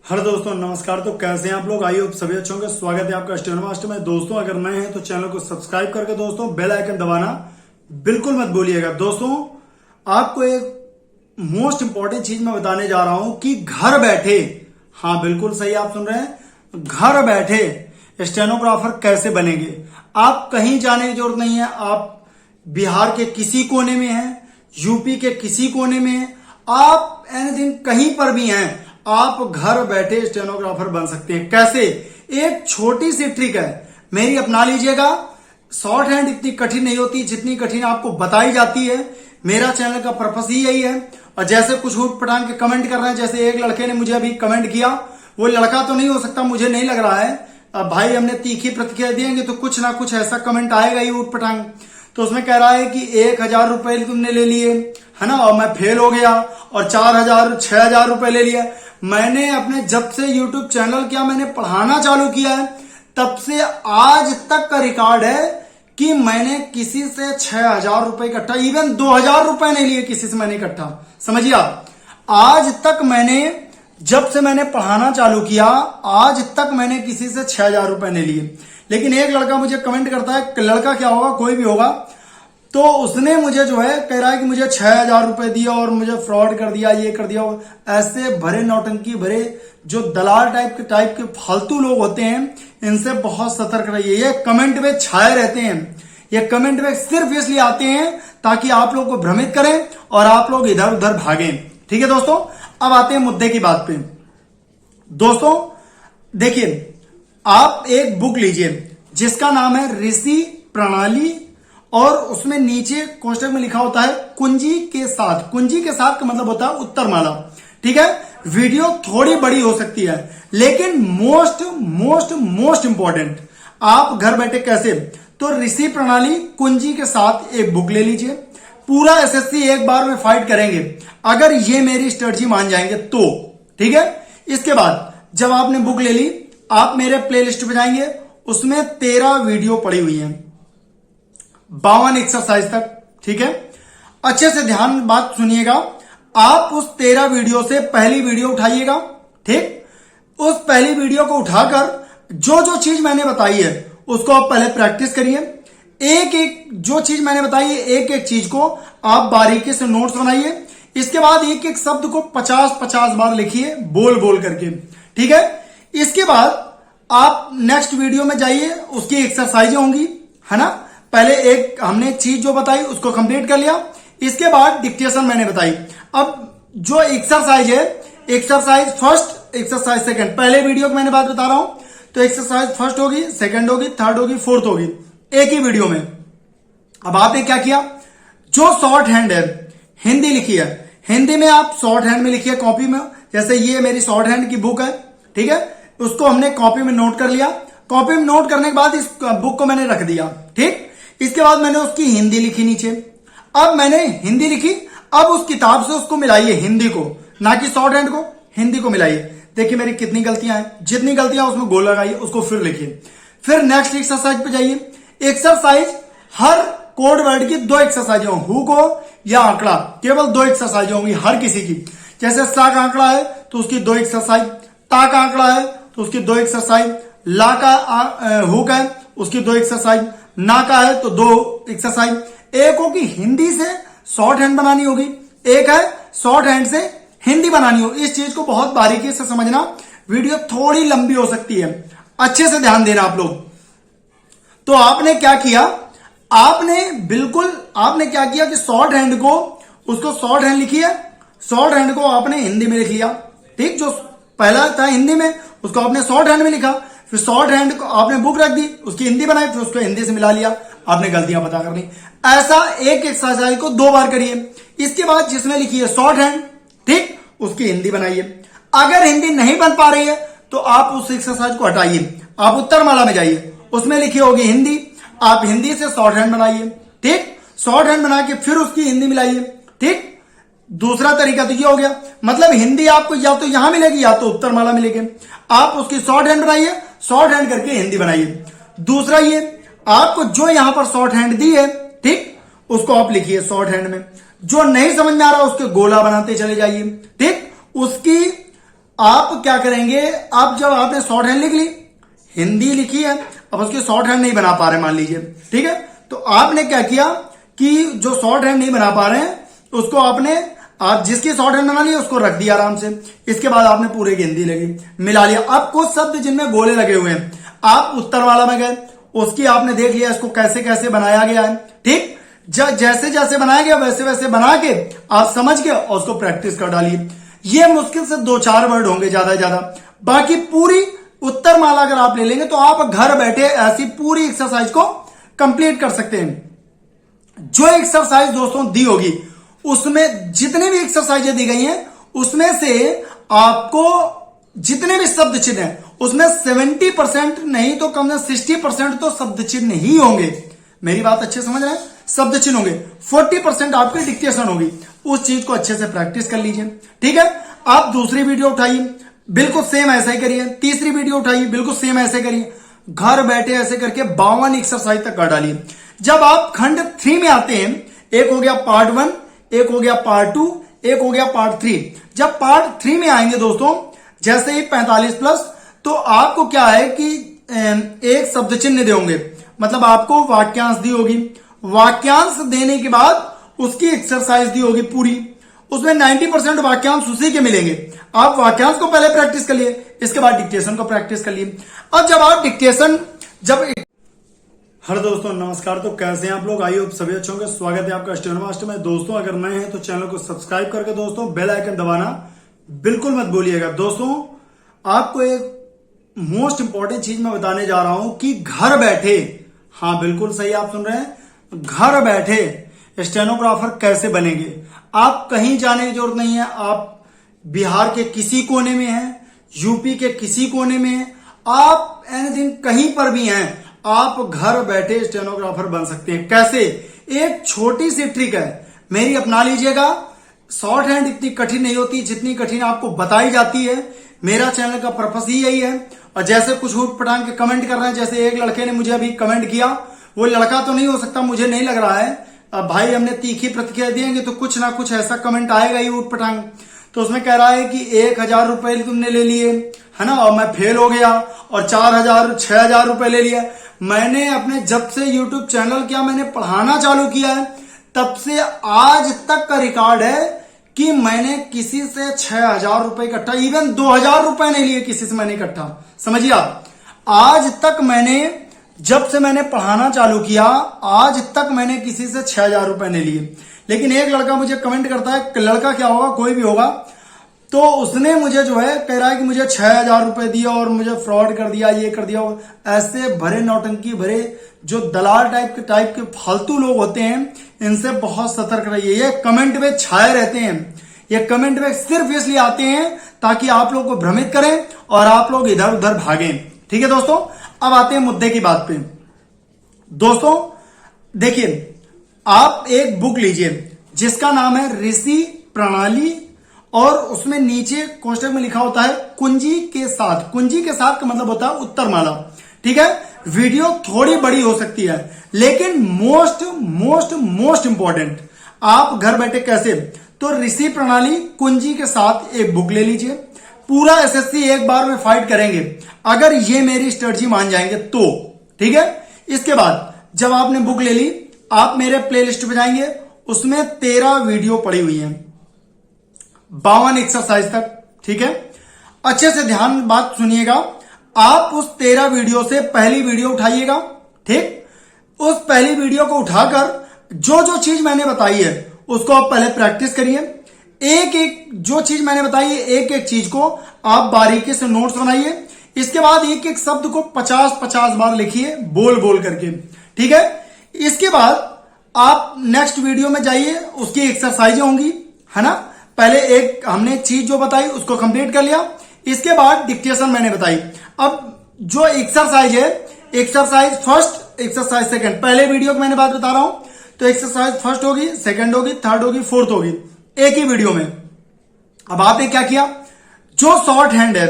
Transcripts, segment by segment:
Hello दोस्तों, नमस्कार। तो कैसे हैं आप लोग? आई होप सभी अच्छे होंगे। स्वागत है आपका स्टूडेंट मास्टर में। दोस्तों, अगर नए हैं तो चैनल को सब्सक्राइब करके दोस्तों बेल आइकन दबाना बिल्कुल मत भूलिएगा। दोस्तों, आपको एक मोस्ट इंपॉर्टेंट चीज मैं बताने जा रहा हूं कि घर बैठे, हाँ बिल्कुल सही आप सुन रहे हैं, घर बैठे स्टेनोग्राफर कैसे बनेंगे। आप कहीं जाने की जरूरत नहीं है। आप बिहार के किसी कोने में हैं, यूपी के किसी कोने में हैं, आप एनीथिंग कहीं पर भी हैं, आप घर बैठे स्टेनोग्राफर बन सकते हैं। कैसे? एक छोटी सी ट्रिक है, मेरी अपना लीजिएगा। शॉर्ट हैंड इतनी कठिन नहीं होती जितनी कठिन आपको बताई जाती है। मेरा चैनल का पर्पस ही यही है। और जैसे कुछ ऊट पटांग के कमेंट कर रहे हैं, जैसे एक लड़के ने मुझे अभी कमेंट किया, वो लड़का तो नहीं हो सकता, मुझे नहीं लग रहा है। अब भाई हमने तीखी प्रतिक्रिया देंगे तो कुछ ना कुछ ऐसा कमेंट आएगा ही ऊट पटांग। तो उसमें कह रहा है कि 1,000 रुपए तुमने ले लिए है ना, और मैं फेल हो गया, और 4,000 6,000 रुपए ले लिया। मैंने अपने जब से YouTube चैनल किया, मैंने पढ़ाना चालू किया है, तब से आज तक का रिकॉर्ड है कि मैंने किसी से 6,000 रुपए इकट्ठा, इवन 2,000 रुपए नहीं लिए किसी से मैंने इकट्ठा। समझिए आप, आज तक मैंने, जब से मैंने पढ़ाना चालू किया, आज तक मैंने किसी से 6,000 रुपए नहीं लिए। लेकिन एक लड़का मुझे कमेंट करता है, लड़का क्या होगा, कोई भी होगा, तो उसने मुझे जो है कह रहा है कि मुझे 6,000 रुपए दिया और मुझे फ्रॉड कर दिया, ये कर दिया। ऐसे भरे नौटंकी भरे जो दलाल टाइप के फालतू लोग होते हैं, इनसे बहुत सतर्क रहिए। ये कमेंट में छाए रहते हैं, ये कमेंट में सिर्फ इसलिए आते हैं ताकि आप लोग को भ्रमित करें और आप लोग इधर उधर भागें। ठीक है दोस्तों, अब आते हैं मुद्दे की बात पे। दोस्तों देखिए, आप एक बुक लीजिए जिसका नाम है ऋषि प्रणाली, और उसमें नीचे कोष्टक में लिखा होता है कुंजी के साथ। कुंजी के साथ का मतलब होता है उत्तरमाला। ठीक है, वीडियो थोड़ी बड़ी हो सकती है, लेकिन मोस्ट मोस्ट मोस्ट इंपॉर्टेंट, आप घर बैठे कैसे, तो ऋषि प्रणाली कुंजी के साथ एक बुक ले लीजिए। पूरा एसएससी एक बार में फाइट करेंगे अगर ये मेरी स्ट्रेटजी मान जाएंगे तो। ठीक है, इसके बाद जब आपने बुक ले ली, आप मेरे प्लेलिस्ट पे जाएंगे, उसमें 13 वीडियो पड़ी हुई है, 52 एक्सरसाइज तक। ठीक है, अच्छे से ध्यान बात सुनिएगा। आप उस 13 वीडियो से पहली वीडियो उठाइएगा। ठीक, उस पहली वीडियो को उठाकर जो जो चीज मैंने बताई है उसको आप पहले प्रैक्टिस करिए। एक एक जो चीज मैंने बताई है, एक एक चीज को आप बारीकी से नोट्स बनाइए। इसके बाद एक एक शब्द को 50-50 बार लिखिए, बोल बोल करके। ठीक है, इसके बाद आप नेक्स्ट वीडियो में जाइए, उसकी एक्सरसाइजें होंगी, है ना। पहले एक हमने चीज जो बताई उसको कंप्लीट कर लिया, इसके बाद डिक्टेशन मैंने बताई। अब जो एक्सरसाइज है, एक्सरसाइज फर्स्ट, एक्सरसाइज सेकंड, पहले वीडियो की मैंने बात बता रहा हूं, तो एक्सरसाइज फर्स्ट होगी, सेकंड होगी, थर्ड होगी, फोर्थ होगी, एक ही वीडियो में। अब आपने क्या किया, जो शॉर्ट हैंड है, हिंदी लिखी है, हिंदी में आप शॉर्ट हैंड में लिखिए कॉपी में। जैसे ये मेरी शॉर्ट हैंड की बुक है, ठीक है, उसको हमने कॉपी में नोट कर लिया। कॉपी में नोट करने के बाद इस बुक को मैंने रख दिया। ठीक, इसके बाद मैंने उसकी हिंदी लिखी नीचे। अब मैंने हिंदी लिखी, अब उस किताब से उसको मिलाइए, हिंदी को, ना कि शॉर्ट हैंड को, हिंदी को मिलाइए। देखिए मेरी कितनी गलतियां हैं, जितनी गलतियां उसमें गोल लगाइए, उसको फिर लिखिए। फिर नेक्स्ट एक्सरसाइज पे जाइए। एक्सरसाइज, हर कोड वर्ड की 2 एक्सरसाइज हो, हु को या आंकड़ा, केवल 2 एक्सरसाइज होंगी हर किसी की। जैसे सा का आंकड़ा है तो उसकी 2 एक्सरसाइज, ता का आंकड़ा है तो उसकी 2 एक्सरसाइज, ला का हुक है उसकी 2 एक्सरसाइज, ना का है तो 2 एक्सरसाइज। एक होगी हिंदी से शॉर्ट हैंड बनानी होगी, एक है शॉर्ट हैंड से हिंदी बनानी होगी। इस चीज को बहुत बारीकी से समझना, वीडियो थोड़ी लंबी हो सकती है, अच्छे से ध्यान देना आप लोग। तो आपने क्या किया, आपने क्या किया कि शॉर्ट हैंड को, उसको शॉर्ट हैंड लिखी है, शॉर्ट हैंड को आपने हिंदी में लिख लिया। ठीक, जो पहला था हिंदी में उसको आपने शॉर्ट हैंड में लिखा, फिर शॉर्ट हैंड को आपने बुक रख दी, उसकी हिंदी बनाई, फिर उसको हिंदी से मिला लिया। आपने गलतियां पता करनी। ऐसा एक एक्सरसाइज को 2 बार करिए। इसके बाद जिसमें लिखी है शॉर्ट हैंड, ठीक, उसकी हिंदी बनाइए। अगर हिंदी नहीं बन पा रही है तो आप उस एक्सरसाइज को हटाइए, आप उत्तरमाला में जाइए, उसमें लिखी होगी हिंदी, आप हिंदी से शॉर्ट हैंड बनाइए। ठीक, शॉर्ट हैंड बना के फिर उसकी हिंदी मिलाइए। ठीक, दूसरा तरीका तो ये हो गया, मतलब हिंदी आपको या तो यहां मिलेगी या तो उत्तरमाला मिलेगी। आप उसकी शॉर्ट हैंड बनाइए, शॉर्ट हैंड करके हिंदी बनाइए। दूसरा ये, आपको जो यहां पर शॉर्ट हैंड दी है, ठीक, उसको आप लिखिए शॉर्ट हैंड में। जो नहीं समझ में आ रहा उसके गोला बनाते चले जाइए। ठीक, उसकी आप क्या करेंगे, आप जब आपने शॉर्ट हैंड लिख ली, हिंदी लिखी है, अब उसके शॉर्ट हैंड नहीं बना पा रहे मान लीजिए, ठीक है, तो आपने क्या किया कि जो शॉर्ट हैंड नहीं बना पा रहे हैं उसको आप जिसकी शॉर्ट हैंड बना लिया उसको रख दिया आराम से। इसके बाद आपने पूरे की हिंदी लगी मिला लिया। अब कुछ शब्द जिनमें गोले लगे हुए हैं, आप उत्तर वाला में गए, उसकी आपने देख लिया इसको कैसे कैसे बनाया गया है, ठीक, जैसे जैसे बनाया गया वैसे वैसे बना के आप समझ के और उसको प्रैक्टिस कर डालिए। ये मुश्किल से 2-4 वर्ड होंगे ज्यादा से ज्यादा, बाकी पूरी उत्तर माला अगर आप ले लेंगे तो आप घर बैठे ऐसी पूरी एक्सरसाइज को कंप्लीट कर सकते हैं। जो एक्सरसाइज दोस्तों दी होगी उसमें जितने भी एक्सरसाइजें दी गई हैं उसमें से आपको जितने भी शब्द चिन्ह हैं उसमें 70% नहीं तो कम से 60% तो शब्द चिन्ह ही होंगे। मेरी बात अच्छे समझ रहे हैं, शब्द चिन्ह होंगे। 40% आपकी डिक्टेशन होगी। उस चीज को अच्छे से प्रैक्टिस कर लीजिए, ठीक है। आप दूसरी वीडियो उठाइए, बिल्कुल सेम ऐसा ही करिए। तीसरी वीडियो उठाइए, बिल्कुल सेम ऐसे करिए। घर बैठे ऐसे करके 52 एक्सरसाइज तक कर डालिए। जब आप खंड 3 में आते हैं, एक हो गया पार्ट 1, एक हो गया पार्ट 2, एक हो गया पार्ट 3। जब पार्ट 3 में आएंगे दोस्तों, जैसे ही 45+, तो आपको क्या है कि एक शब्द चिन्ह दे होंगे, मतलब आपको वाक्यांश दी होगी। वाक्यांश देने के बाद उसकी एक्सरसाइज दी होगी पूरी, उसमें 90% वाक्यांश उसी के मिलेंगे। आप वाक्यांश को पहले प्रैक्टिस कर लिए, इसके बाद डिक्टेशन को प्रैक्टिस कर लिए। अब जब आप डिक्टेशन हेलो दोस्तों, नमस्कार। तो कैसे हैं आप लोग? आई होप सभी अच्छे होंगे। स्वागत है आपका स्टूडेंट मास्टर में। दोस्तों अगर नए हैं तो चैनल को सब्सक्राइब करके दोस्तों बेल आइकन दबाना बिल्कुल मत भूलिएगा। दोस्तों आपको एक मोस्ट इंपॉर्टेंट चीज मैं बताने जा रहा हूं कि घर बैठे, हाँ बिल्कुल सही आप सुन रहे हैं, घर बैठे स्टेनोग्राफर कैसे बनेंगे। आप कहीं जाने की जरूरत नहीं है। आप बिहार के किसी कोने में हैं, यूपी के किसी कोने में हैं, आप एनीथिंग कहीं पर भी हैं, आप घर बैठे स्टेनोग्राफर बन सकते हैं। कैसे? एक छोटी सी ट्रिक है, मेरी अपना लीजिएगा। शॉर्ट हैंड इतनी कठिन नहीं होती जितनी कठिन आपको बताई जाती है। मेरा चैनल का पर्पस ही यही है। और जैसे कुछ उठ पटांग के कमेंट कर रहे हैं, जैसे एक लड़के ने मुझे अभी कमेंट किया, वो लड़का तो नहीं हो सकता, मुझे नहीं लग रहा है। अब भाई हमने तीखी प्रतिक्रिया देंगे तो कुछ ना कुछ ऐसा कमेंट आएगा ही उठ पटांग। तो उसमें कह रहा है कि 1000 रुपए तुमने ले लिए है ना, और मैं फेल हो गया, और 4000 6000 रुपए ले लिया। मैंने अपने जब से यूट्यूब चैनल किया, मैंने पढ़ाना चालू किया है, तब से आज तक का रिकॉर्ड है कि मैंने किसी से 6000 रुपए इकट्ठा, इवन 2000 रुपए नहीं लिए किसी से मैंने इकट्ठा। समझिए आप, आज तक मैंने, जब से मैंने पढ़ाना चालू किया, आज तक मैंने किसी से 6000 रुपए नहीं लिए। लेकिन एक लड़का मुझे कमेंट करता है, लड़का क्या होगा, कोई भी होगा, तो उसने मुझे जो है कह रहा है कि मुझे 6000 रुपए दिया और मुझे फ्रॉड कर दिया, ये कर दिया। ऐसे भरे नौटंकी भरे जो दलाल टाइप के फालतू लोग होते हैं, इनसे बहुत सतर्क रहिए। ये कमेंट में छाए रहते हैं, ये कमेंट में सिर्फ इसलिए आते हैं ताकि आप लोग को भ्रमित करें और आप लोग इधर उधर भागें। ठीक है दोस्तों, अब आते हैं मुद्दे की बात पे। दोस्तों देखिए, आप एक बुक लीजिए जिसका नाम है ऋषि प्रणाली, और उसमें नीचे कोष्टक में लिखा होता है कुंजी के साथ। कुंजी के साथ का मतलब होता है उत्तर माला। ठीक है, वीडियो थोड़ी बड़ी हो सकती है, लेकिन मोस्ट इंपॉर्टेंट, आप घर बैठे कैसे, तो ऋषि प्रणाली कुंजी के साथ एक बुक ले लीजिए। पूरा एसएससी एक बार में फाइट करेंगे अगर ये मेरी स्ट्रेटजी मान जाएंगे तो। ठीक है, इसके बाद जब आपने बुक ले ली, आप मेरे प्लेलिस्ट पे जाएंगे, उसमें 13 वीडियो पड़ी हुई है, 52 एक्सरसाइज तक। ठीक है, अच्छे से ध्यान बात सुनिएगा। आप उस 13 वीडियो से पहली वीडियो उठाइएगा। ठीक, उस पहली वीडियो को उठाकर जो जो चीज मैंने बताई है उसको आप पहले प्रैक्टिस करिए। एक एक जो चीज मैंने बताई है, एक एक चीज को आप बारीकी से नोट्स बनाइए। इसके बाद एक एक शब्द को 50-50 बार लिखिए, बोल बोल करके। ठीक है, इसके बाद आप नेक्स्ट वीडियो में जाइए, उसकी एक्सरसाइजें होंगी, है ना। पहले एक हमने चीज जो बताई उसको कंप्लीट कर लिया, इसके बाद डिक्टेशन मैंने बताई। अब जो एक्सरसाइज है, एक्सरसाइज फर्स्ट, एक्सरसाइज सेकंड, पहले वीडियो की मैंने बात बता रहा हूं, तो एक्सरसाइज फर्स्ट होगी, सेकंड होगी, थर्ड होगी, फोर्थ होगी, एक ही वीडियो में। अब आपने क्या किया, जो शॉर्ट हैंड है,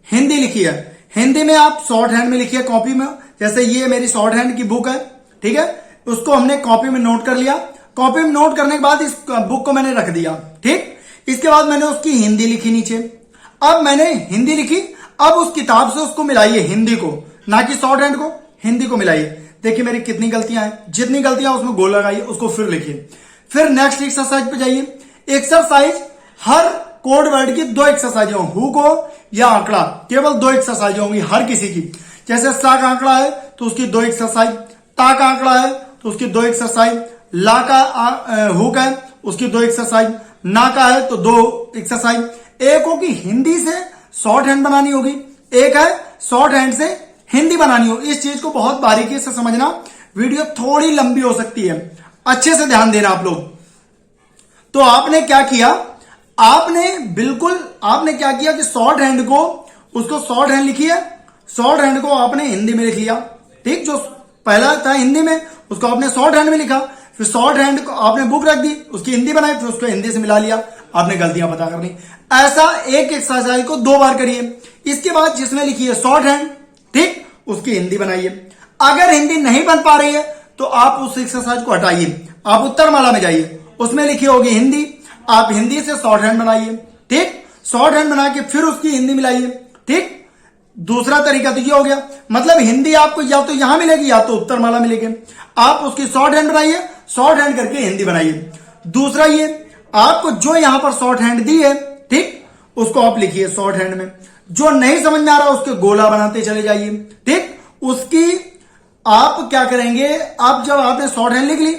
हिंदी लिखी है, हिंदी में आप शॉर्ट हैंड में लिखिए कॉपी में। जैसे ये मेरी शॉर्ट हैंड की बुक है, ठीक है, उसको हमने कॉपी में नोट कर लिया। कॉपी में नोट करने के बाद इस बुक को मैंने रख दिया। ठीक, इसके बाद मैंने उसकी हिंदी लिखी नीचे। अब मैंने हिंदी लिखी, अब उस किताब से उसको मिलाइए हिंदी को, ना कि शॉर्ट हैंड को, हिंदी को मिलाइए। देखिए मेरी कितनी गलतियां हैं, जितनी गलतियां उसमें गोल लगाइए, उसको फिर लिखिए। फिर नेक्स्ट एक्सरसाइज पे जाइए। एक्सरसाइज हर कोड वर्ड की 2 एक्सरसाइज होंगी, हु को या आंकड़ा, केवल 2 एक्सरसाइज होंगी हर किसी की। जैसे सा का आंकड़ा है तो उसकी 2 एक्सरसाइज, ता का आंकड़ा है तो उसकी 2 एक्सरसाइज, ला का हुक है उसकी 2 एक्सरसाइज, ना का है तो 2 एक्सरसाइज। एक होगी हिंदी से शॉर्ट हैंड बनानी होगी, एक है शॉर्ट हैंड से हिंदी बनानी होगी। इस चीज को बहुत बारीकी से समझना, वीडियो थोड़ी लंबी हो सकती है, अच्छे से ध्यान देना आप लोग। तो आपने क्या किया, आपने क्या किया कि शॉर्ट हैंड को, उसको शॉर्ट हैंड लिखी है, शॉर्ट हैंड को आपने हिंदी में लिख लिया। ठीक, जो पहला था हिंदी में उसको आपने शॉर्ट हैंड में लिखा, फिर शॉर्ट हैंड को आपने बुक रख दी, उसकी हिंदी बनाई, फिर उसको हिंदी से मिला लिया। आपने गलतियां पता करनी। ऐसा एक एक्सरसाइज को 2 बार करिए। इसके बाद जिसमें लिखी है शॉर्ट हैंड, ठीक, उसकी हिंदी बनाइए। अगर हिंदी नहीं बन पा रही है तो आप उस एक्सरसाइज को हटाइए, आप उत्तरमाला में जाइए, उसमें लिखी होगी हिंदी, आप हिंदी से शॉर्ट हैंड बनाइए। ठीक, शॉर्ट हैंड बना के फिर उसकी हिंदी मिलाइए। ठीक, दूसरा तरीका तो ये हो गया, मतलब हिंदी आपको या तो यहां मिलेगी या तो उत्तरमाला मिलेगी। आप उसकी शॉर्ट हैंड बनाइए, शॉर्ट हैंड करके हिंदी बनाइए। दूसरा ये, आपको जो यहां पर शॉर्ट हैंड दी है, ठीक, उसको आप लिखिए शॉर्ट हैंड में। जो नहीं समझ में आ रहा उसके गोला बनाते चले जाइए। ठीक, उसकी आप क्या करेंगे, आप जब आपने शॉर्ट हैंड लिख ली,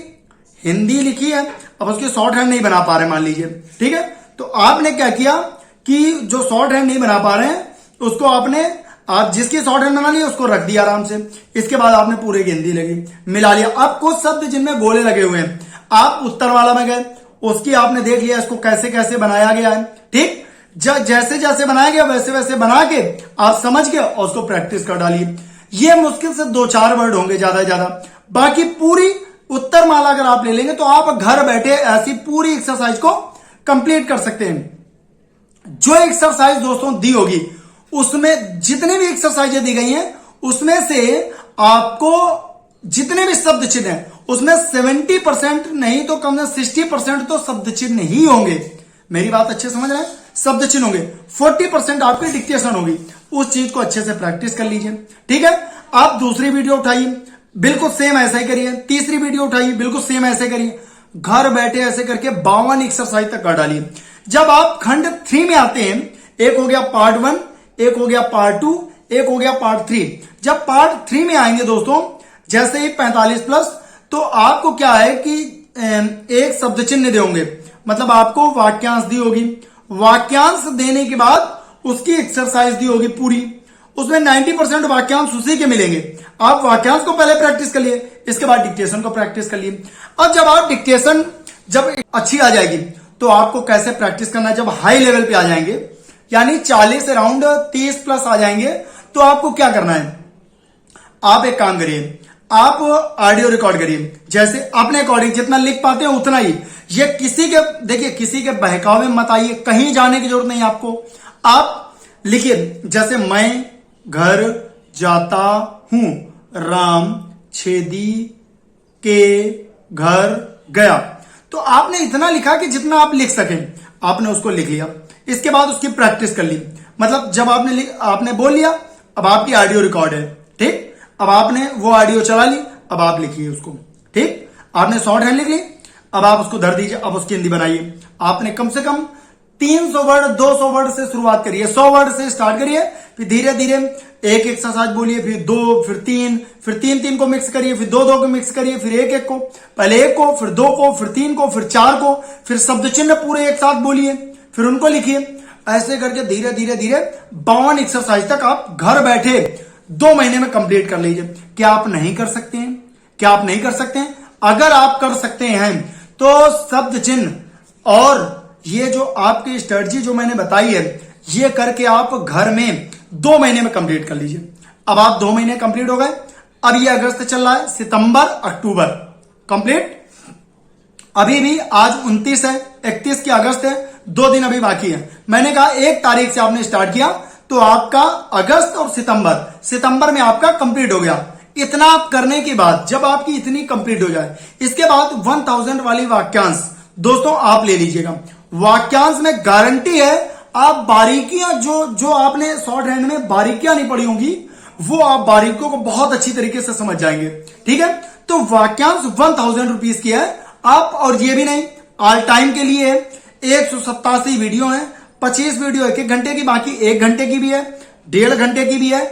हिंदी लिखी है, अब उसकी शॉर्ट हैंड नहीं बना पा रहे मान लीजिए, ठीक है, तो आपने क्या किया कि जो शॉर्ट हैंड नहीं बना पा रहे हैं उसको आपने, आप जिसकी शॉर्ट हैंड बना ली उसको रख दिया आराम से। इसके बाद आपने पूरे की हिंदी लगी मिला लिया। अब कुछ शब्द जिनमें गोले लगे हुए हैं, आप उत्तरमाला में गए, उसकी आपने देख लिया इसको कैसे कैसे बनाया गया है। ठीक, जैसे जैसे बनाया गया वैसे वैसे बना के आप समझ के और उसको प्रैक्टिस कर डालिए। ये मुश्किल से 2-4 वर्ड होंगे ज्यादा से ज्यादा, बाकी पूरी उत्तरमाला अगर आप ले लेंगे तो आप घर बैठे ऐसी पूरी एक्सरसाइज को कंप्लीट कर सकते हैं। जो एक्सरसाइज दोस्तों दी होगी उसमें जितनी भी एक्सरसाइजें दी गई हैं उसमें से आपको जितने भी शब्द चिन्ह हैं उसमें 70% नहीं तो कम से 60% तो शब्द चिन्ह ही होंगे। मेरी बात अच्छे समझ रहे हैं, शब्द चिन्ह होंगे। 40% आपकी डिक्टेशन होगी। उस चीज को अच्छे से प्रैक्टिस कर लीजिए। ठीक है, आप दूसरी वीडियो उठाइए, बिल्कुल सेम ऐसा ही करिए। तीसरी वीडियो उठाइए, बिल्कुल सेम ऐसे करिए। घर बैठे ऐसे करके 52 एक्सरसाइज तक कर डालिए। जब आप खंड 3 में आते हैं, एक हो गया पार्ट 1, एक हो गया पार्ट 2, एक हो गया पार्ट 3। जब पार्ट 3 में आएंगे दोस्तों, जैसे ही 45+, तो आपको क्या है कि एक शब्द चिन्ह देंगे, मतलब आपको वाक्यांश दी होगी। वाक्यांश देने के बाद उसकी एक्सरसाइज दी होगी पूरी, उसमें 90% वाक्यांश उसी के मिलेंगे। आप वाक्यांश को पहले प्रैक्टिस कर लिए, इसके बाद डिक्टेशन को प्रैक्टिस कर लिए। अब जब आप डिक्टेशन जब अच्छी आ जाएगी तो आपको कैसे प्रैक्टिस करना है, जब हाई लेवल पे आ जाएंगे यानी 40 अराउंड 30+ आ जाएंगे तो आपको क्या करना है, आप एक काम करिए, आप ऑडियो रिकॉर्ड करिए, जैसे अपने अकॉर्डिंग जितना लिख पाते हैं उतना ही। ये किसी के, देखिए किसी के बहकावे में मत आइए, कहीं जाने की जरूरत नहीं आपको। आप लिखिए जैसे मैं घर जाता हूं, राम छेदी के घर गया। तो आपने इतना लिखा कि जितना आप लिख सकें, आपने उसको लिख लिया। इसके बाद उसकी प्रैक्टिस कर ली, मतलब जब आपने बोल लिया, अब आपकी ऑडियो रिकॉर्ड है। ठीक, अब आपने वो ऑडियो चला ली, अब आप लिखिए उसको। ठीक, आपने शॉर्ट हैंड लिख ली, अब आप उसको धर दीजिए, अब उसकी हिंदी बनाइए। आपने कम से कम 300 वर्ड 200 वर्ड से शुरुआत करिए, 100 वर्ड से स्टार्ट करिए, फिर धीरे धीरे एक एक्सरसाइज बोलिए, फिर 2, फिर 3, फिर 3 को मिक्स करिए, फिर 2 को मिक्स करिए, फिर 1 को, पहले 1 को, फिर 2 को, फिर 3 को, फिर 4 को, फिर शब्द चिन्ह पूरे एक साथ बोलिए, फिर उनको लिखिए। ऐसे करके धीरे धीरे धीरे 52 एक्सरसाइज तक आप घर बैठे 2 महीने में कंप्लीट कर लीजिए। क्या आप नहीं कर सकते हैं? क्या आप नहीं कर सकते हैं? अगर आप कर सकते हैं तो शब्द चिन्ह और ये जो आपकी स्ट्रेटजी जो मैंने बताई है, ये करके आप घर में 2 महीने में कंप्लीट कर लीजिए। अब आप 2 महीने कंप्लीट हो गए। अब ये अगस्त चल रहा है, सितंबर अक्टूबर कंप्लीट। अभी भी आज 29 है, 31 की अगस्त है, 2 दिन अभी बाकी है। मैंने कहा 1 तारीख से आपने स्टार्ट किया तो आपका अगस्त और सितंबर में आपका कंप्लीट हो गया। इतना आप करने के बाद जब आपकी इतनी कंप्लीट हो जाए, इसके बाद 1000 वाली वाक्यांश दोस्तों आप ले लीजिएगा। वाक्यांश में गारंटी है आप बारीकियां जो आपने शॉर्ट हैंड में बारीकियां नहीं पढ़ी होंगी, वो आप बारीकियों को बहुत अच्छी तरीके से समझ जाएंगे। ठीक है, तो वाक्यांश 1000 रुपीज की है आप, और ये भी नहीं, ऑल टाइम के लिए 187 वीडियो है, 25 वीडियो 1 घंटे की, बाकी 1 घंटे की भी है, 1.5 घंटे की भी है,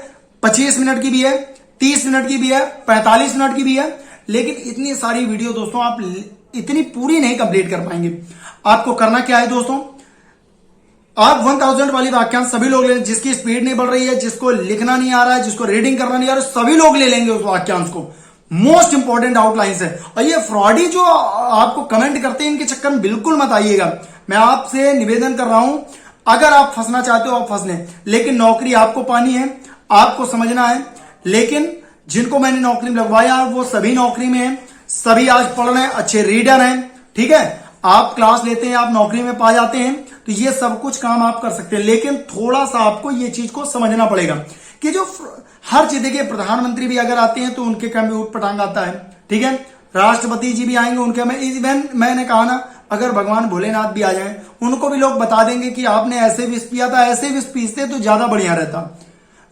25 मिनट की भी है, 30 मिनट की भी है, 45 मिनट की भी है। लेकिन इतनी सारी वीडियो दोस्तों आप इतनी पूरी नहीं कंप्लीट कर पाएंगे। आपको करना क्या है दोस्तों, आप 1000 वाली वाक्यांश सभी लोग ले, जिसकी स्पीड नहीं बढ़ रही है, जिसको लिखना नहीं आ रहा है, जिसको रीडिंग करना नहीं आ रहा है, सभी लोग ले लेंगे उस वाक्यांश को। मोस्ट इंपॉर्टेंट आउटलाइंस है। और ये फ्रॉडी जो आपको कमेंट करते हैं, इनके चक्कर में बिल्कुल मत आइएगा। मैं आपसे निवेदन कर रहा हूं, अगर आप फंसना चाहते हो आप फंस लें, लेकिन नौकरी आपको पानी है, आपको समझना है। लेकिन जिनको मैंने नौकरी में लगवाया वो सभी नौकरी में है, सभी आज पढ़ रहे हैं, अच्छे रीडर हैं। ठीक है, आप क्लास लेते हैं, आप नौकरी में पा जाते हैं, तो ये सब कुछ काम आप कर सकते हैं। लेकिन थोड़ा सा आपको ये चीज को समझना पड़ेगा कि जो हर चीज, देखिए प्रधानमंत्री भी अगर आते हैं तो उनके काम में ऊट पटांग आता है। ठीक है, राष्ट्रपति जी भी आएंगे, उनके में इवन मैंने कहा ना, अगर भगवान भोलेनाथ भी आ जाए, उनको भी लोग बता देंगे कि आपने ऐसे विष पिया था, ऐसे विष पीसते तो ज्यादा बढ़िया रहता,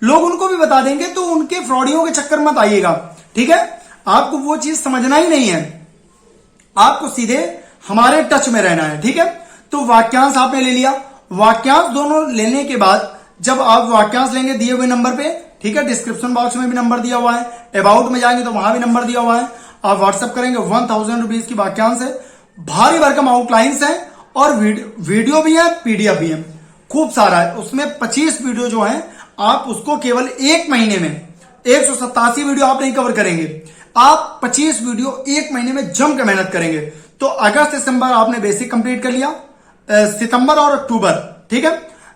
लोग उनको भी बता देंगे। तो उनके फ्रॉडियों के चक्कर मत आइएगा। ठीक है, आपको वो चीज समझना ही नहीं है, आपको सीधे हमारे टच में रहना है। ठीक है, तो वाक्यांश आपने ले लिया, वाक्यांश दोनों लेने के बाद जब आप वाक्यांश लेंगे दिए हुए नंबर पे, ठीक है, डिस्क्रिप्शन बॉक्स में भी नंबर दिया हुआ है, अबाउट में जाएंगे तो वहां भी नंबर दिया हुआ है, आप व्हाट्सएप करेंगे। 1000 रुपीज की वाक्यांश है, भारी भरकम आउटलाइंस है, और वीडियो भी है, पीडीएफ भी है, खूब सारा है। उसमें 25 वीडियो जो है आप उसको केवल 1 महीने में, 187 वीडियो आप नहीं कवर करेंगे, आप 25 वीडियो 1 महीने में जम के मेहनत करेंगे। तो अगस्त सितंबर आपने बेसिक कंप्लीट कर लिया, सितंबर और अक्टूबर। ठीक है,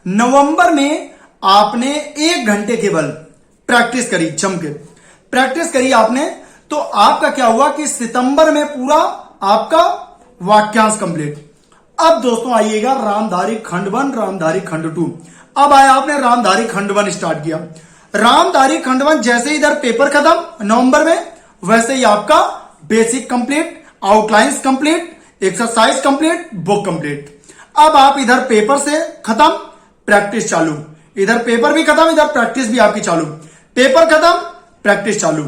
नवंबर में आपने 1 घंटे केवल प्रैक्टिस करी, जम के प्रैक्टिस करी आपने, तो आपका क्या हुआ कि सितंबर में पूरा आपका वाक्यांश कंप्लीट। अब दोस्तों आइएगा रामधारी खंड 1, रामधारी खंड 2। अब आया आपने रामधारी खंड 1 स्टार्ट किया। रामधारी खंड 1 जैसे इधर पेपर खत्म नवंबर में, वैसे ही आपका basic complete, outlines complete, exercise complete, book complete. अब आप इधर पेपर से खत्म, प्रैक्टिस चालू, इधर पेपर भी खत्म, इधर प्रैक्टिस भी आपकी चालू, पेपर खत्म, प्रैक्टिस चालू।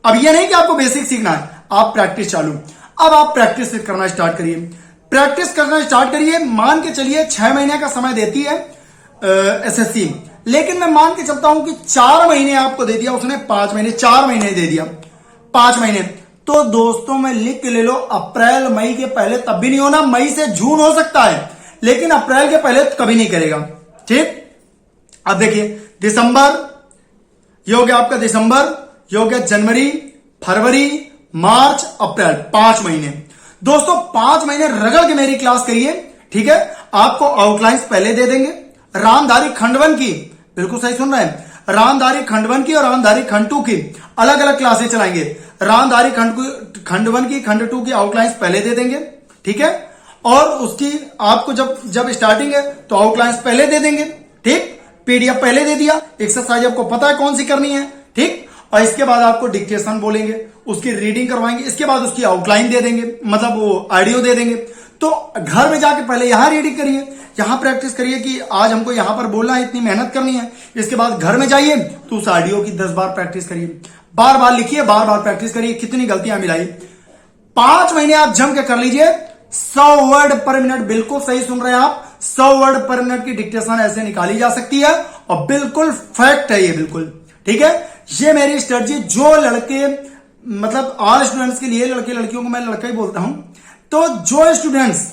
अब ये नहीं कि आपको बेसिक सीखना है, आप प्रैक्टिस चालू। अब आप प्रैक्टिस करना स्टार्ट करिए, प्रैक्टिस करना स्टार्ट करिए। मान के चलिए 6 महीने का समय देती है एसएससी, लेकिन मैं मान के चलता हूं कि 4 महीने आपको दे दिया उसने, 5 महीने, 4 महीने दे दिया, 5 महीने। तो दोस्तों मैं लिख के ले लो, अप्रैल मई के पहले तब भी नहीं होना, मई से जून हो सकता है, लेकिन अप्रैल के पहले कभी नहीं करेगा। ठीक, अब देखिए दिसंबर, ये हो गया आपका दिसंबर, ये हो गया जनवरी, फरवरी, मार्च, अप्रैल, 5 महीने। दोस्तों 5 महीने रगड़ के मेरी क्लास करिए। ठीक है, आपको आउटलाइंस पहले दे देंगे, रामधारी खंड 1 की, बिल्कुल सही सुन रहे हैं, रामधारी खंड 1 की और रामधारी खंड 2 की अलग अलग क्लासेस चलाएंगे। रामधारी खंड 1 की, खंड 2 की आउटलाइंस पहले दे देंगे। ठीक है, और उसकी आपको जब स्टार्टिंग है तो आउटलाइंस पहले दे देंगे। ठीक, पीडीएफ पहले दे दिया, एक्सरसाइज आपको पता है कौन सी करनी है। ठीक, और इसके बाद आपको डिक्टेशन बोलेंगे, उसकी रीडिंग करवाएंगे, इसके बाद उसकी आउटलाइन दे देंगे, मतलब वो ऑडियो दे देंगे। तो घर में जाके पहले यहां रीडिंग करिए, यहां प्रैक्टिस करिए कि आज हमको यहां पर बोलना है, इतनी मेहनत करनी है। इसके बाद घर में जाइए तो उस ऑडियो की 10 बार प्रैक्टिस करिए, बार बार लिखिए, बार बार प्रैक्टिस करिए, कितनी गलतियां मिलाई। 5 महीने आप जम के कर लीजिए, 100 वर्ड पर मिनट, बिल्कुल सही सुन रहे हैं आप, 100 वर्ड पर मिनट की डिक्टेशन ऐसे निकाली जा सकती है, और बिल्कुल फैक्ट है ये, बिल्कुल ठीक है। ये मेरी स्ट्रेटजी, जो लड़के, मतलब ऑल स्टूडेंट्स के लिए, लड़के लड़कियों को मैं लड़का ही बोलता हूं, तो जो स्टूडेंट्स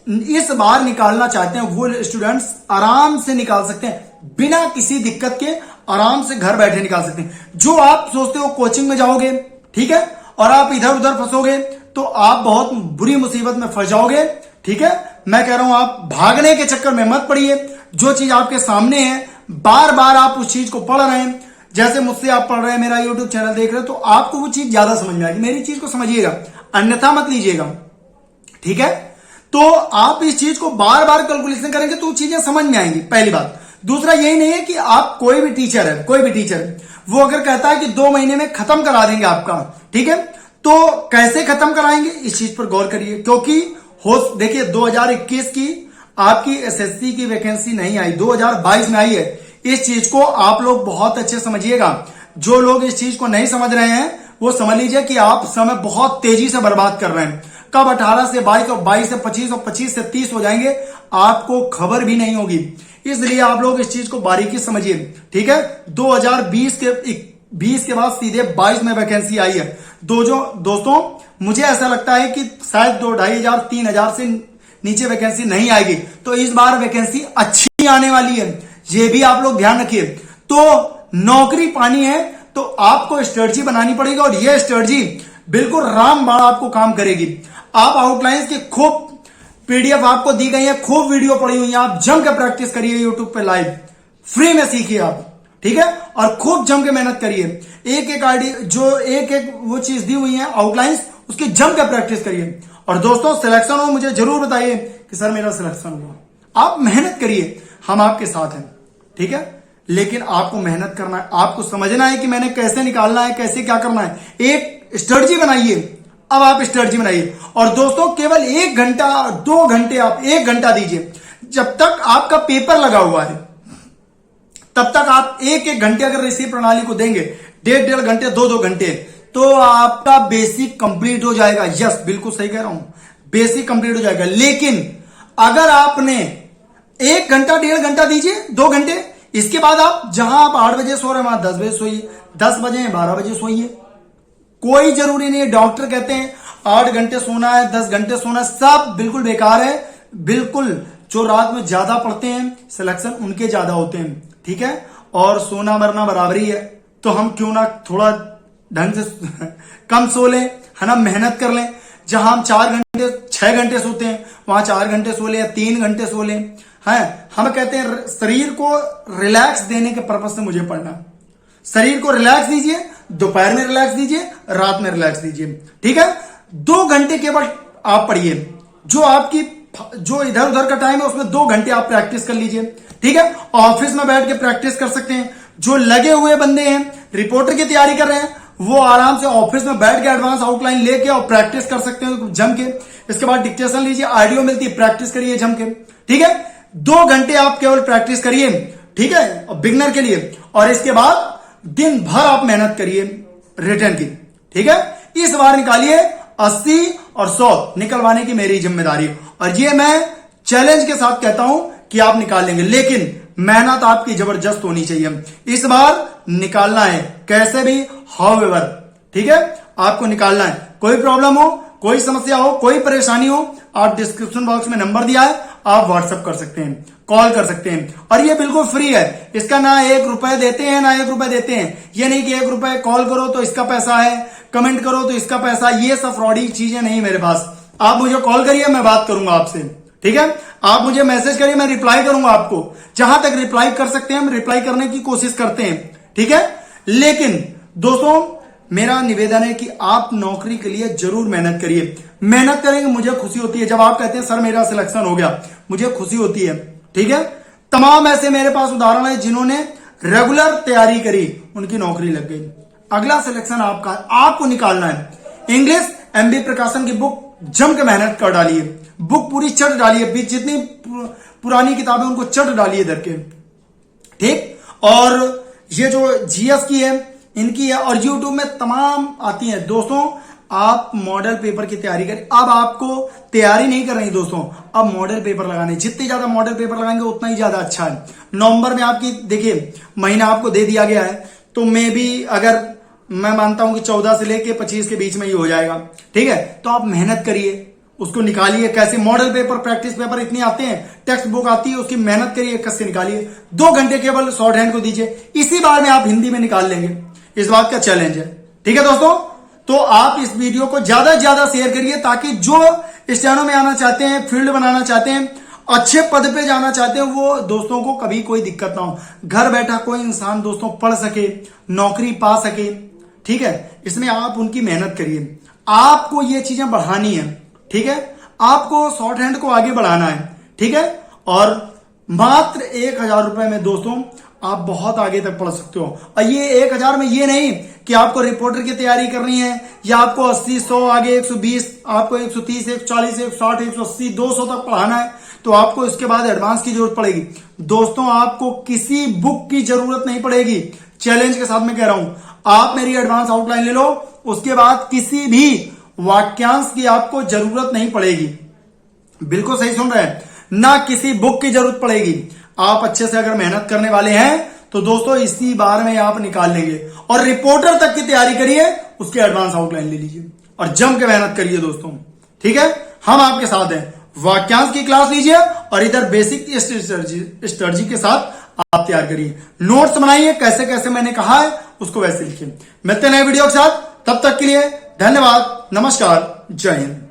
इस बार निकालना चाहते हैं वो स्टूडेंट्स आराम से निकाल सकते हैं, बिना किसी दिक्कत के आराम से घर बैठे निकाल सकते हैं। जो आप सोचते हो कोचिंग में जाओगे, ठीक है, और आप इधर उधर फंसोगे तो आप बहुत बुरी मुसीबत में फंस जाओगे। ठीक है, मैं कह रहा हूं आप भागने के चक्कर में मत पड़िए, जो चीज आपके सामने है बार बार आप उस चीज को पढ़ रहे हैं, जैसे मुझसे आप पढ़ रहे हैं, मेरा यूट्यूब चैनल देख रहे हो, तो आपको वो चीज ज्यादा समझ में आएगी। मेरी चीज को समझिएगा, अन्यथा मत लीजिएगा। ठीक है, तो आप इस चीज को बार बार कैलकुलेशन करेंगे तो चीजें समझ में आएंगी, पहली बात। दूसरा यही नहीं है कि आप कोई भी टीचर है, कोई भी टीचर है, वो अगर कहता है कि 2 महीने में खत्म करा देंगे आपका, ठीक है, तो कैसे खत्म कराएंगे इस चीज पर गौर करिए, क्योंकि हो देखिए 2021 की आपकी एसएससी की वैकेंसी नहीं आई, 2022 में आई है। इस चीज को आप लोग बहुत अच्छे समझिएगा। जो लोग इस चीज को नहीं समझ रहे हैं वो समझ लीजिए कि आप समय बहुत तेजी से बर्बाद कर रहे हैं। कब 18 से 22 और 22 से 25 और 25 से 30 हो जाएंगे आपको खबर भी नहीं होगी। इसलिए आप लोग इस चीज को बारीकी समझिए, ठीक है। 2020 के बाद सीधे 22 में वैकेंसी आई है। दोस्तों मुझे ऐसा लगता है कि शायद 2,500 3,000 से नीचे वैकेंसी नहीं आएगी। तो इस बार वैकेंसी अच्छी आने वाली है, ये भी आप लोग ध्यान रखिए। तो नौकरी पानी है तो आपको स्ट्रेटजी बनानी पड़ेगी, और यह स्ट्रेटजी बिल्कुल रामबाण आपको काम करेगी। आप आउटलाइंस की खूब पीडीएफ आपको दी गई है, खूब वीडियो पड़ी हुई है, आप जम के प्रैक्टिस करिए यूट्यूब पे लाइव, फ्री में सीखिए आप, ठीक है। और खूब जम के मेहनत करिए। एक एक आईडी जो एक वो चीज दी हुई है आउटलाइंस, उसकी जम के प्रैक्टिस करिए। और दोस्तों सिलेक्शन हो मुझे जरूर बताइए कि सर मेरा सिलेक्शन हुआ। आप मेहनत करिए, हम आपके साथ हैं, ठीक है। लेकिन आपको मेहनत करना है, आपको समझना है कि मैंने कैसे निकालना है, कैसे क्या करना है। एक स्ट्रेटजी बनाइए। अब आप स्ट्रेटजी बनाइए। और दोस्तों केवल 1 घंटा 2 घंटे, आप 1 घंटा दीजिए। जब तक आपका पेपर लगा हुआ है तब तक आप 1-1 घंटे अगर इसी प्रणाली को देंगे, 1.5 घंटे 2-2 घंटे, तो आपका बेसिक कंप्लीट हो जाएगा। यस, बिल्कुल सही कह रहा हूं, बेसिक कंप्लीट हो जाएगा। लेकिन अगर आपने 1 घंटा 1.5 घंटा दीजिए, 2 घंटे, इसके बाद आप जहां आप 8 बजे सो रहे हैं वहां 10 बजे सोइए, 10 बजे 12 बजे सोइए। कोई जरूरी नहीं है। डॉक्टर कहते हैं 8 घंटे सोना है, 10 घंटे सोना है, सब बिल्कुल बेकार है। बिल्कुल जो रात में ज्यादा पढ़ते हैं सिलेक्शन उनके ज्यादा होते हैं, ठीक है। और सोना मरना बराबरी है, तो हम क्यों ना थोड़ा ढंग से कम सो लें, है ना, मेहनत कर लें। जहां हम 4 घंटे 6 घंटे सोते हैं वहां 4 घंटे सो लें या 3 घंटे सो लें, है। हम कहते हैं शरीर को रिलैक्स देने के पर्पज से मुझे पढ़ना। शरीर को रिलैक्स दीजिए, दोपहर में रिलैक्स दीजिए, रात में रिलैक्स दीजिए, ठीक है। 2 घंटे केवल आप पढ़िए। जो इधर उधर का टाइम है उसमें 2 घंटे आप प्रैक्टिस कर लीजिए, ठीक है। ऑफिस में बैठ के प्रैक्टिस कर सकते हैं। जो लगे हुए बंदे हैं, रिपोर्टर की तैयारी कर रहे हैं, वो आराम से ऑफिस में बैठ के एडवांस आउटलाइन लेके और प्रैक्टिस कर सकते हैं जम के। इसके बाद डिक्टेशन लीजिए, ऑडियो मिलती है, प्रैक्टिस करिए जम के, ठीक है। 2 घंटे आप केवल प्रैक्टिस करिए, ठीक है, बिगनर के लिए। और इसके बाद दिन भर आप मेहनत करिए रिटर्न की, ठीक है। इस बार निकालिए 80 और 100 निकलवाने की मेरी जिम्मेदारी है। और ये मैं चैलेंज के साथ कहता हूं कि आप निकाल लेंगे, लेकिन मेहनत आपकी जबरदस्त होनी चाहिए। इस बार निकालना है कैसे भी, हाउएवर, ठीक है, आपको निकालना है। कोई प्रॉब्लम हो, कोई समस्या हो, कोई परेशानी हो, आप डिस्क्रिप्शन बॉक्स में नंबर दिया है, आप व्हाट्सएप कर सकते हैं, कॉल कर सकते हैं। और ये बिल्कुल फ्री है, इसका ना 1 रुपए देते हैं ना 1 रुपए देते हैं। ये नहीं कि 1 रुपए कॉल करो तो इसका पैसा है, कमेंट करो तो इसका पैसा, ये सब फ्रॉडी चीजें नहीं मेरे पास। आप मुझे कॉल करिए, मैं बात करूंगा आपसे, ठीक है। आप मुझे मैसेज करिए, मैं रिप्लाई करूंगा आपको। जहां तक रिप्लाई कर सकते हैं हम रिप्लाई करने की कोशिश करते हैं, ठीक है। लेकिन दोस्तों मेरा निवेदन है कि आप नौकरी के लिए जरूर मेहनत करिए। मेहनत करेंगे, मुझे खुशी होती है जब आप कहते हैं सर मेरा सिलेक्शन हो गया, मुझे खुशी होती है, ठीक है। तमाम ऐसे मेरे पास उदाहरण है जिन्होंने रेगुलर तैयारी करी, उनकी नौकरी लग गई। अगला सिलेक्शन आपका, आपको निकालना है। इंग्लिश एमबी प्रकाशन की बुक जम के मेहनत कर डालिए, बुक पूरी चट डालिए, जितनी पुरानी किताबें उनको चट डालिए इधर के, ठीक। और ये जो जीएस की है इनकी है, और यूट्यूब में तमाम आती है। दोस्तों आप मॉडल पेपर की तैयारी करें। अब आपको तैयारी नहीं कर रही दोस्तों, अब मॉडल पेपर लगाने, जितने ज्यादा मॉडल पेपर लगाएंगे उतना ही ज्यादा अच्छा है। नवंबर में आपकी देखिए महीना आपको दे दिया गया है, तो मे भी अगर मैं मानता हूं कि 14 से लेके 25 के बीच में ही हो जाएगा, ठीक है। तो आप मेहनत करिए, उसको निकालिए। कैसे मॉडल पेपर, प्रैक्टिस पेपर इतने आते हैं, टेक्स्ट बुक आती है, उसकी मेहनत करिए, कैसे निकालिए। 2 घंटे केवल शॉर्ट हैंड को दीजिए, इसी बार में आप हिंदी में निकाल लेंगे। इस बात का चैलेंज है, ठीक है दोस्तों। तो आप इस वीडियो को ज्यादा से ज्यादा शेयर करिए, ताकि जो स्टेनो में आना चाहते हैं, फील्ड बनाना चाहते हैं, अच्छे पद पे जाना चाहते हैं, वो दोस्तों को कभी कोई दिक्कत ना हो। घर बैठा कोई इंसान दोस्तों पढ़ सके, नौकरी पा सके, ठीक है। इसमें आप उनकी मेहनत करिए। आपको ये चीजें बढ़ानी है, ठीक है। आपको शॉर्ट हैंड को आगे बढ़ाना है, ठीक है। और मात्र 1,000 रुपए में दोस्तों आप बहुत आगे तक पढ़ सकते हो। और ये 1000 में ये नहीं कि आपको रिपोर्टर की तैयारी करनी है या आपको 80, 100 आगे 120, आपको 130, 140, 160, 180, 200 तक पढ़ाना है तो आपको इसके बाद एडवांस की जरूरत पड़ेगी। दोस्तों आपको किसी बुक की जरूरत नहीं पड़ेगी, चैलेंज के साथ मैं कह रहा हूं। आप मेरी एडवांस आउटलाइन ले लो, उसके बाद किसी भी वाक्यांश की आपको जरूरत नहीं पड़ेगी। बिल्कुल सही सुन रहे हैं, ना किसी बुक की जरूरत पड़ेगी। आप अच्छे से अगर मेहनत करने वाले हैं तो दोस्तों इसी बार में आप निकाल लेंगे। और रिपोर्टर तक की तैयारी करिए, उसके एडवांस आउटलाइन ले लीजिए और जम के मेहनत करिए दोस्तों, ठीक है। हम आपके साथ हैं, वाक्यांश की क्लास लीजिए और इधर बेसिक स्ट्रेटजी के साथ आप तैयार करिए। नोट्स बनाइए, कैसे कैसे मैंने कहा है उसको वैसे लिखिए। मिलते हैं नए वीडियो के साथ, तब तक के लिए धन्यवाद, नमस्कार, जय हिंद।